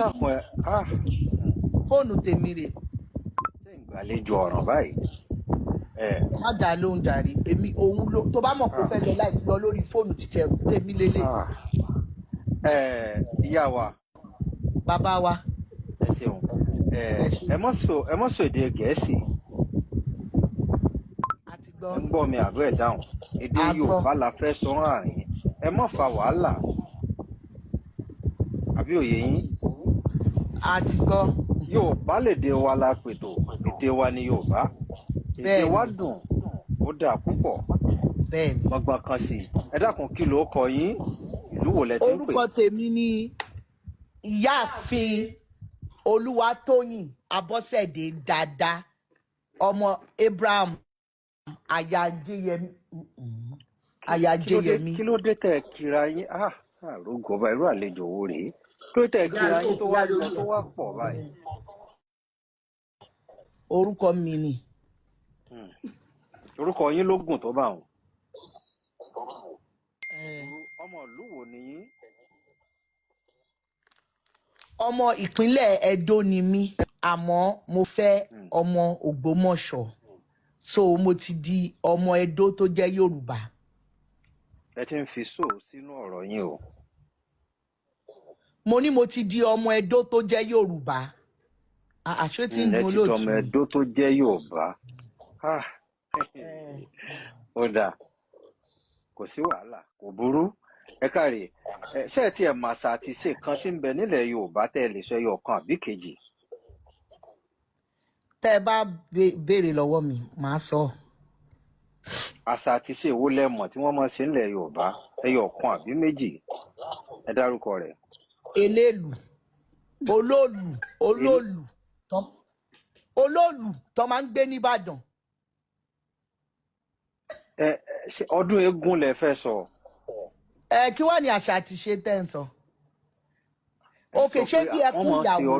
dákun ẹ fóònù tèmi rè. ṣé ìgbàlejò ọ̀ràn báyìí. má dà lóhùn jàre èmi òun ló tó bá mọ̀ kó fẹ́ lọ láì lọ lórí fóònù títẹ̀ tèmi lélẹ̀. ìyá wa. bàbá wa. ẹ ṣeun ẹ mọ̀ sọ èdè Gẹ̀ẹ́sì. ẹ ń gbọ́ mi àbẹ́ ẹ̀ dáhùn èdè Yorùbá la fẹ́ sọ àárín ẹ má fa wàhálà àbí òye yín. a ti gbọ́. Yorùbá lèdè wa la pètò èdè wa ni Yorùbá èdè wa dùn ó dáa púpọ̀ gbọ̀ngbọ̀n kan sí ẹ dákun kí ló kọ yín ìlú wo lẹ ti ń pè. orúkọ tèmi ni ìyáàfin Olúwatóyìn Abọ́sẹ̀dé Dàda ọmọ Abraham Ayájẹyẹmí. kí ló dé tẹ kíra yín àrògọ bá irú àlejò wo rèé kí ló tẹ kíra yín tó wá lọ tó wá pọ̀ báyìí. orúkọ mi ni. orúkọ yín ló gùn tó bá wọn. ọmọ ìlú wo ni yín. ọmọ ìpínlẹ̀ Ẹdó ni mí àmọ́ mo fẹ́ ọmọ Ògbómọ̀ṣọ́ so mo ti di ọmọ Ẹdó tó jẹ́ Yorùbá. ẹ ti ń fi sóò sínú ọ̀rọ̀ yín o. mo ní mo ti di ọmọ Ẹdó tó jẹ́ Yorùbá. àṣé tí ń dun olóòtú. ẹ ti di ọmọ Ẹdó tó jẹ́ Yorùbá. ó dáa kò sí wàhálà kò burú ẹ káre ṣé ẹ tiẹ̀ màṣà àti ṣe kan tí ń bẹ nílẹ̀ Yorùbá tẹ́ ẹ lè sọ ẹyọ kan àbí kejì. tẹ́ ẹ bá béèrè lọ́wọ́ mi màá sọ. àṣà àti ṣe wo lẹ mọ̀ tí wọ́n máa ṣe nílẹ̀ Yorùbá ẹyọ kan àbí méjì ẹ dárúkọ rẹ̀. eléèlú olóòlù tó máa ń gbé nìbàdàn. ọdún eégún lẹ fẹ́ sọ. kí wàá ní àṣà àti ṣe tẹ́ ń sọ. òkè ṣé bí ẹkún ìyàwó.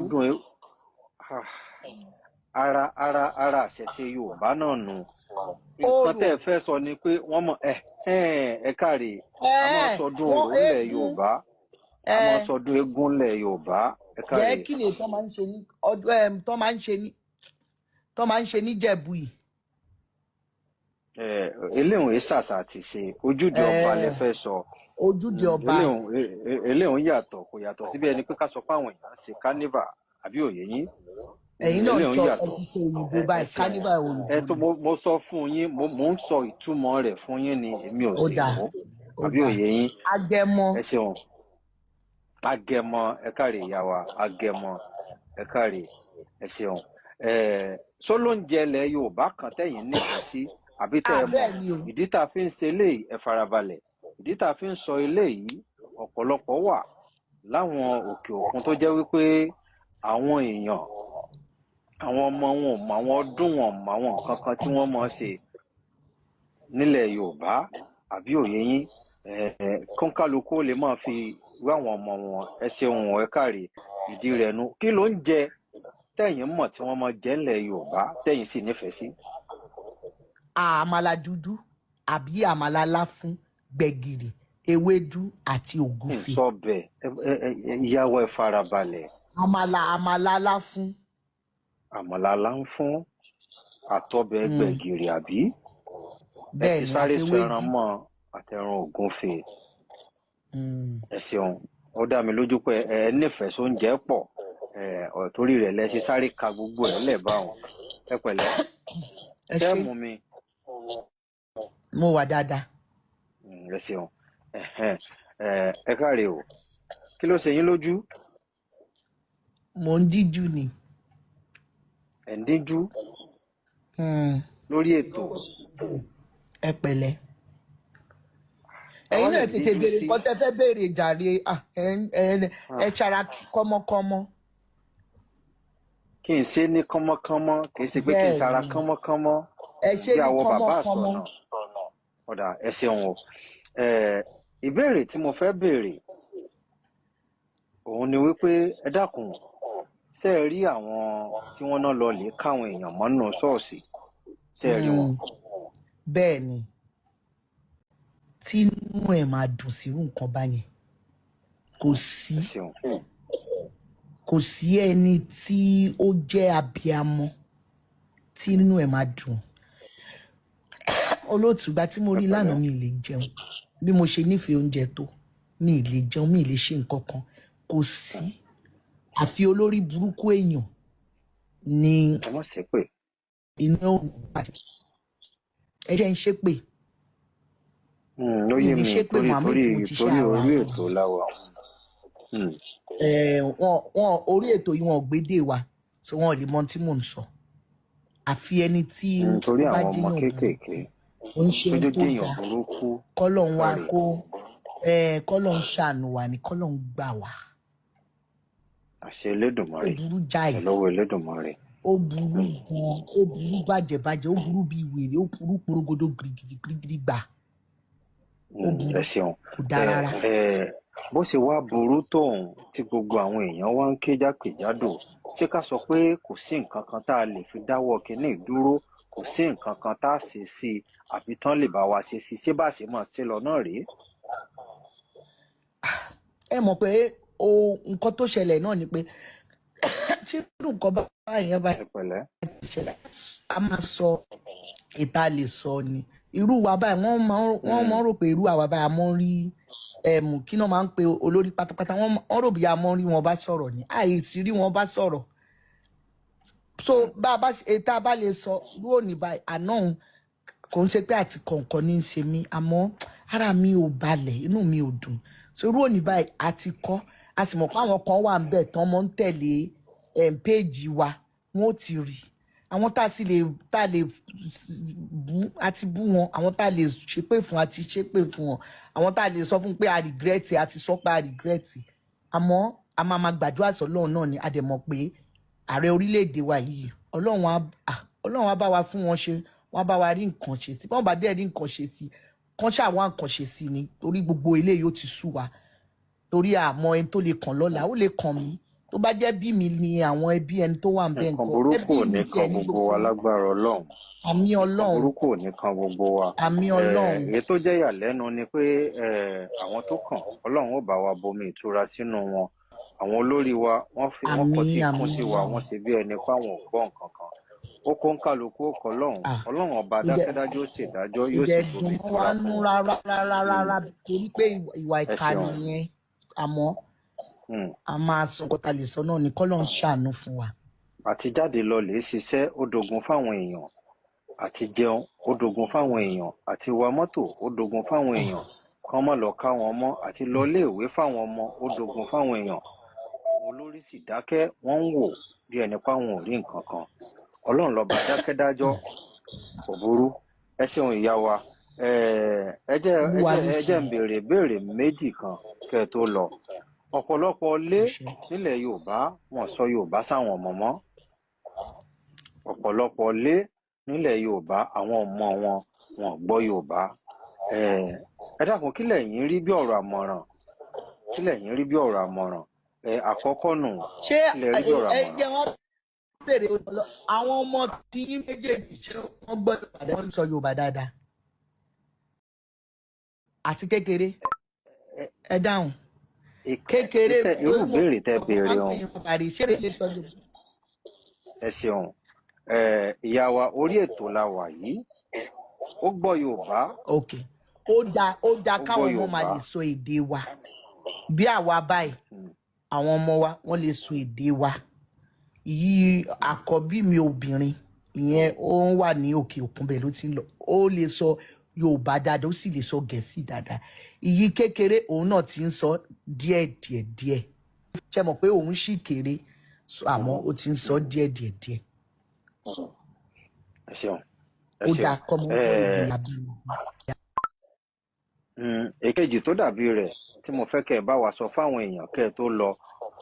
ara àṣẹṣe Yorùbá náà nù. nǹkan tẹ́ ẹ fẹ́ sọ ni pé wọ́n mọ̀ ẹ káre a máa sọdún òrò ńlẹ̀ Yorùbá a máa sọdún eégún ńlẹ̀ Yorùbá ẹ káre. jẹ́ kí ni tó máa ń ṣe ní ọdún tó máa ń ṣe ní Jẹ̀bú yìí. eléhùn èsàsà àti ṣe ojúde ọba lẹ fẹ́ sọ. ojúde ọba eléhùn yàtọ̀ kò yàtọ̀ síbi ẹni pé ká sọ pé àwọn èèyàn ṣe carnival àbí òye yín. ẹ̀yin náà sọ ẹ ti ṣe òyìnbó báyìí carnival òyìnbó. mo sọ fún yín mo ń sọ ìtumọ̀ rẹ̀ fún yín ni èmi ò sì mọ̀ àbí òye yín. agẹmọ. ẹ ṣeun agẹmọ ẹ káre ìyá wa agẹmọ ẹ káre ẹ ṣeun sólóúnjẹ ilẹ̀ Yorùbá kan tẹ̀yìn nífẹ̀ẹ́ sí àbí tẹ́ ẹ mọ̀ ìdí tá a fi ń ṣe eléyìí ẹ farabalẹ̀ ìdí tá a fi ń sọ eléyìí ọ̀pọ̀lọpọ̀ wà láwọn òkè òkun tó jẹ́ wípé àwọn èèyàn àwọn ọmọ wọn ò mọ àwọn ọdún wọn mọ àwọn nǹkan kan tí wọ́n mọ̀ ṣe nílẹ̀ Yorùbá àbí òye yín kọ́ńkálukú lè máa fi wé àwọn ọmọ wọn ẹ ṣeun ẹ káre ìdí rẹ̀ nu kí ló ń jẹ tẹ̀yin mọ̀ tí wọ́n máa jẹ nílẹ̀ Yorùbá tẹ̀yin sì nífẹ̀ẹ́ sí. àmàlà dúdú àbí àmàlà láfún gbẹ̀gìrì ewédú àti ògúnfe. sọ bẹ́ẹ̀ ìyàwó ẹ farabalẹ̀. àmàlà láfún. àmàlà láfún àtọbẹ̀ gbẹ̀gìrì àbí. bẹ́ẹ̀ ẹ ti sáré sọ ẹran mọ́ àtẹran ògúnfe. ẹ ṣeun ó dá mi lójú pé ẹ nífẹ̀ẹ́ sóúnjẹ pọ̀ torí rẹ̀ lẹ ṣe sáré ka gbogbo ẹ̀ lẹ́ẹ̀báwọn ẹ pẹ̀lẹ́ ṣé mú mi. mo wà dáadáa. ẹ ṣeun ẹ káre o kí ló ṣe yín lójú. mo ń díjú ni. ẹ̀ ń díjú. lórí ètò. ẹ pẹ̀lẹ́. ẹ̀yin náà tètè béèrè nǹkan tẹ́ fẹ́ béèrè jàre ẹ ṣara kọ́mọ́kọ́mọ́. kí n ṣe ní kánmọ́kánmọ́ kì í ṣe pé kí n ṣara kánmọ́kánmọ́. ẹ ṣe ní kánmọ́kánmọ́. ọ̀dà ẹ ṣeun o ìbéèrè tí mo fẹ́ béèrè òun ni wípé ẹ dákun ṣé ẹ rí àwọn tí wọ́n náà lọ lè káwọn èèyàn mọ́nú ṣọ́ọ̀ṣì ṣé ẹ rí wọn. bẹ́ẹ̀ ni tí inú ẹ̀ máa dùn sírú nǹkan báyẹn kò kò sí ẹni tí ó jẹ́ abiyamọ tí inú ẹ̀ máa dùn. Olóòtú ìgbà tí mo rí lánàá mi ì lè jẹun bí mo ṣe nífẹ̀ẹ́ oúnjẹ tó mi ì lè jẹun mi ì lè ṣe nǹkan kan kò sí àfi olórí burúkú èèyàn ni ẹ má ṣe pé inú òun bàjẹ́. Ẹ jẹ́ ń ṣépè ló mi yé ì ní mi ṣépè torí Muhammed tí mo ti ṣe torí àrò orí àwọn ètò láwa. wọn orí ètò yìí wọn ò gbédè wa so wọn ò lè mọ ohun tí mò ń sọ àfi ẹni tí torí ó bá àwọn ọmọ jẹyàn kéékèèké burúkú ó ń ṣe tó ohun tó jẹ́ èèyàn dáa burúkú kọ́lọ́hún wá kárí. kó kọ́lọ́hún ṣàánú wa ni kọ́lọ́hún gbà wá. àṣẹ Ó Elédùmarè burú jáì àṣẹ lọ́wọ́ Elédùmarè. ó burú gan ó burú bàjẹ́bàjẹ́ ó burú bíi wèrè ó burú porogodo girigiri gbà ó burú ẹ ṣeun kò dáa rárá. bó ṣe wá burú tóun tí gbogbo àwọn èèyàn wá ń ké jákèjádò ṣé ká sọ pé kò sí nǹkan kan tá a lè fi dáwọ́ kínní dúró kò sí nǹkan kan tá a ṣe sí i àbí tán lè bá wa ṣe sí i ṣé bá a ṣe máa ṣe lọ náà rèé. Ẹ mọ̀ pé nǹkan tó ṣẹlẹ̀ náà ni pé tí irú nǹkan bá èèyàn bá ẹ pẹ̀lẹ́. ṣẹlẹ̀ a máa sọ ìta lè sọ ni irú wa báyìí wọ́n máa ń rò pé irú àwa báyìí a mọ̀ ń rí kí náà máa ń pe olórí pátápátá wọ́n rò bí a mọ̀ ń rí wọn bá sọ̀rọ̀ ni àìsí rí wọn bá sọ̀rọ̀ so bá a bá ètà bá lè sọ irú òní báyìí àná òun kò ń ṣe pé àti kọ̀ọ̀kan ní í ṣe mí àmọ́ ara mi ò balẹ̀ inú mi ò dùn so irú òní báyìí àti kọ́ a sì mọ̀ pé àwọn kan wà ń bẹ̀ tán mọ́ ń tẹ̀lé péèjì wa wọn ò ti rí àwọn tá a lè bú àti bú wọn àwọn tá a lè ṣépè fún àti ṣépè fún wọn àwọn tá a lè sọ fún pé a regret àti sọ pé a regret àmọ́ a máa gbàdúrà sọ́lọ́run náà ni a dẹ̀ mọ̀ pé ààrẹ orílẹ̀-èdè wa yìí ọlọ́run á bá wa fún wọn ṣe wọ́n á bá wa rí nǹkan ṣe sí bọ́n bá dẹ̀ rí nǹkan ṣe sí kán ṣàwọn nǹkan ṣe sí ni torí gbogbo eléyìí ó ti sú wa torí àmọ́ ẹni tó lè kàn lọ́la ó lè kàn mí tó bá jẹ́ bí mi ni àwọn ẹbí ẹni tó wà ń bẹ nǹkan burúkú ò ní kan gbogbo wa lágbára Ọlọ́run. àmì Ọlọ́run nǹkan burúkú ò ní kan gbogbo wa. àmì Ọlọ́run. èyí tó jẹ́ ìyàlẹ́nu ni pé àwọn tó kàn Ọlọ́run ó bá wa bomi ìtura sínú wọn àwọn olórí wa wọ́n kọ́ tí kún sí wa wọ́n ṣe bí ẹni fáwọn ò gbọ́ nǹkan kan ó kó ń kálukú ó kọ́ Ọlọ́run ọba dákẹ́dájọ́ ó ṣèdájọ́ yóò sì bomi ìtura fún wọn. rárá torí pé ìwà ìkà nìyẹn àmọ́ a máa sọ nǹkan tá a lè sọ náà ní kọ́lọ́run ṣàánú fún wa. àti jáde lọ lè ṣiṣẹ́ ó dogun fáwọn èèyàn àti jẹun ó dogun fáwọn èèyàn àti wa mọ́tò ó dogun fáwọn èèyàn kán mọ́ lọ ká wọn mọ́ àti lọ iléèwé fáwọn ọmọ ó dogun fáwọn èèyàn olórí sì dákẹ́ wọ́n ń wò bí ẹni páwọn ò rí nǹkan kan Ọlọ́run lọ́ba dákẹ́dájọ́ kò burú ẹ ṣeun ìyá wa ẹ jẹ́ ń béèrè méjì kan kẹ́ ẹ tó lọ ọ̀pọ̀lọpọ̀ ilé nílẹ̀ Yorùbá wọ́n sọ Yorùbá sáwọn ọmọ mọ́ ọ̀pọ̀lọpọ̀ ilé nílẹ̀ Yorùbá àwọn ọmọ wọn gbọ́ Yorùbá ẹ dákun kí lẹ̀yin rí bí ọ̀rọ̀ àmọ̀ràn àkọ́kọ́ nù kí lẹ rí bí ọ̀rọ̀ àmọ̀ràn. jẹ́ wọ́n béèrè àwọn ọmọ tí méjèèjì ṣé wọ́n gbọ́ Yorùbá wọ́n sọ Yorùbá dáadáa àti kékeré ẹ dáhùn kékeré irú béèrè tẹ́ béèrè ọ̀hún ẹ ṣeun ìyá wa orí ètò la wà yìí ó gbọ́ Yorùbá. ok ó dáa káwọn ọmọ máa lè sọ èdè wa bí àwa báyìí àwọn ọmọ wa wọ́n lè sọ èdè wa yìí àkọ́bí mi obìnrin ìyẹn ó ń wà ní òkè òkun bẹ́ẹ̀ ló ti ń lọ ó lè sọ Yorùbá dáadáa ó sì lè sọ Gẹ̀ẹ́sì dáadáa ìyí kékeré òun náà ti ń sọ díẹ̀ ṣe mọ̀ pé òun sì kéré àmọ́ ó ti ń sọ díẹ̀. ẹ ṣeun ó dáa kọ́ mọ́ ìgbéyà bí èkejì tó dàbí rẹ̀ tí mo fẹ́ kẹ́ ẹ bá wa sọ fáwọn èèyàn kẹ́ ẹ tó lọ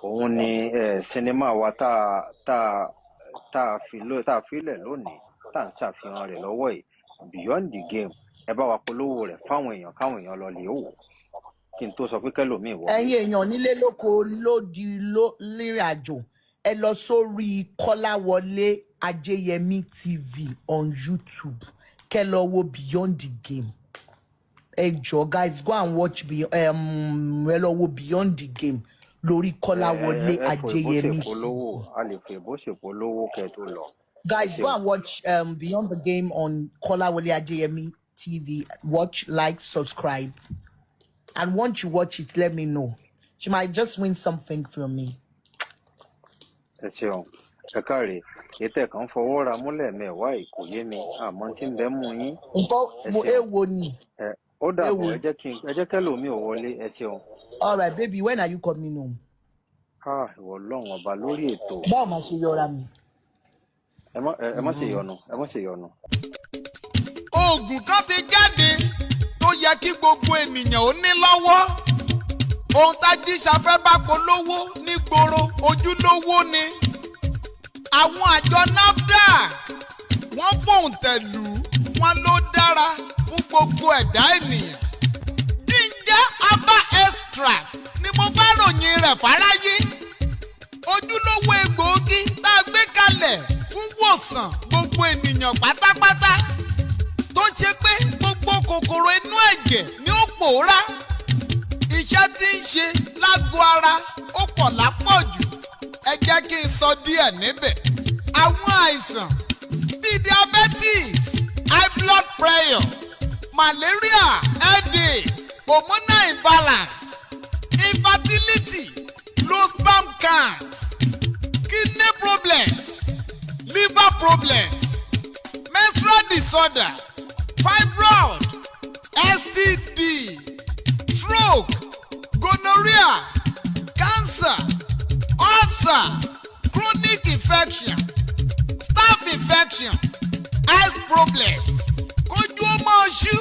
òun ni sinimá wa tá a filẹ̀ lónìí tá à ń ṣàfihàn rẹ̀ lọ́wọ́ yìí Beyond the Game ẹ bá wa polówó rẹ̀ fáwọn èèyàn káwọn èèyàn lọ lè wò kí n tó sọ pé kẹlòmíì wọ. ẹ̀yin èèyàn nílé lóko lódì lérìn àjò ẹ lọ sórí Kọ́láwọlé Ajéyẹmí TV on YouTube kẹ́ lọ wo Beyond the Game ẹ jọ̀ọ́ guys go and watch ẹ lọ wo Beyond the Game lórí Kọ́láwọlé Ajéyẹmí TV. A lè fi bó ṣe polówó kẹ́ tó lọ. Guys, go and watch Beyond the Game on Kọ́láwọlé Ajéyẹmí TV. Watch, like, subscribe. And once you watch it, let me know. She might just win something from me. Ẹ ṣeun. Ẹ káre. Ètè kan fọwọ́ ra múlẹ̀ mẹ́wàá kò yé mi. Àmọ́ tí ń bẹ mú yín. Nǹkan mo èwo ni. Ó dàbọ̀ ẹ jẹ́ kẹ́lòmí ò wọlé. Ẹ ṣeun. All right, baby, when are you coming home? Ìwọ Ọlọ́run ọba lórí ètò. Báwo máa ṣe yọra mi? Ẹ má ṣe yọnu. Oògùn kan ti jáde tó yẹ kí gbogbo ènìyàn ó ní lọ́wọ́. Ohun t'Ajíṣafẹ́ bá polówó nígboro ojúlówó ni. Àwọn àjọ NAFDAC wọ́n fòǹtẹ̀ lù wọ́n ló dára fún gbogbo ẹ̀dá ènìyàn. Ginger herbal extract ni mo bá ròyìn rẹ̀ fáráyé. Ojúlówó egbòogi tá a gbé kalẹ̀ fún wòsàn gbogbo ènìyàn pátápátá. Tó ṣe pé gbogbo kòkòrò inú ẹ̀jẹ̀ ni ó pòórá. Iṣẹ́ tí ń ṣe lágọ̀ọ́ ara ó pọ̀ lápọ̀jù. Ẹ jẹ́ kí n sọ díẹ̀ níbẹ̀. Àwọn àìsàn bíi diabetes, high blood pressure, malaria, headache, hormonal imbalance, infertility, low sperm count, kidney problems, liver problems, menstrual disorder, fibroid, STD, stroke, gonorrhea, cancer, ulcer, chronic infection, staph infection, eye problem, kójú ó mọ́ ṣú,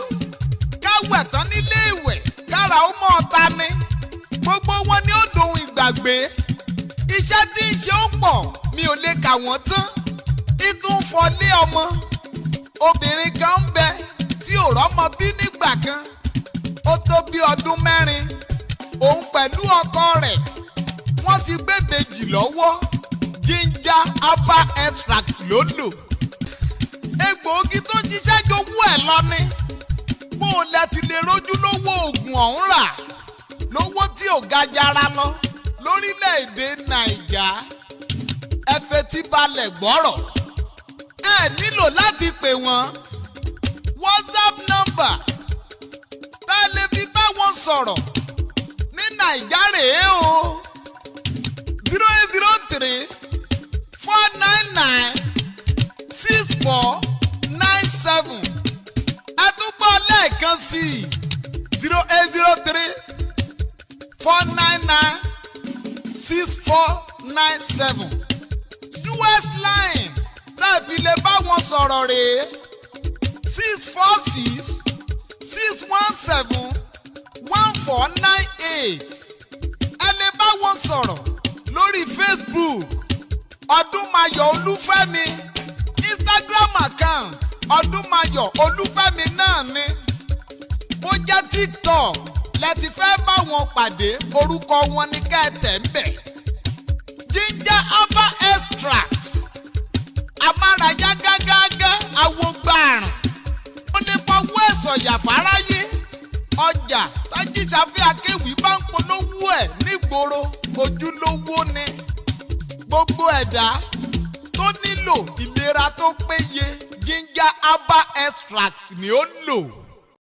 káwẹ̀ tán nílé ìwẹ̀, kára ó mọ́ ọ̀tá ni, gbogbo wọn ni ó dohun ìgbàgbé. Iṣẹ́ tí ń ṣe ó pọ̀ mi ò lè kà wọ́n tán. Ìtún fọlé ọmọ. Obìnrin kan ń bẹ tí ò rọ́mọ bí nígbà kan. Ó tó bí ọdún 4. Òun pẹ̀lú ọkọ rẹ̀ wọ́n ti gbé ìbejì lọ́wọ́. Ginger herbal extract ló lò. Egbòogi tó ṣiṣẹ́ jowú ẹ̀ lọ ni. Bó o lẹ ti lè rójú lówó oògùn ọ̀hún rà lówó tí ò ga jara lọ lórílẹ̀‐èdè Nàìjà. Ẹ fetí balẹ̀ gbọ́rọ̀. Ẹ nílò láti pè wọ́n. WhatsApp number tá a lè fi bá wọn sọ̀rọ̀ ní Nàìjà rèé o. 0803 499 6497. Ẹ tún gbọ́ lẹ́ẹ̀kan sí i. 0803 499 6497. US line láti lè bá wọn sọ̀rọ̀ rèé 646 617 1498. Ẹ lè bá wọn sọ̀rọ̀ lórí Facebook Ọdúnmayọ̀ Olúfẹ́mi, Instagram account Ọdúnmayọ̀ Olúfẹ́mi náà ni. Bó jẹ́ TikTok lẹ ti fẹ́ bá wọn pàdé, orúkọ wọn ni ká ẹ tẹ̀ ń bẹ̀. Ginger herbal extract amárayá gágágá awogbaàrùn. Wọ́n lè fọwọ́ ẹ̀sọ̀ yàfáráyé. Ọjà t'Ajíṣafẹ́ Akéwì bá ń polówó ẹ̀ nígboro ojúlówó ni. Gbogbo ẹ̀dá tó nílò ìlera tó péye Ginger herbal extract ni ó lò.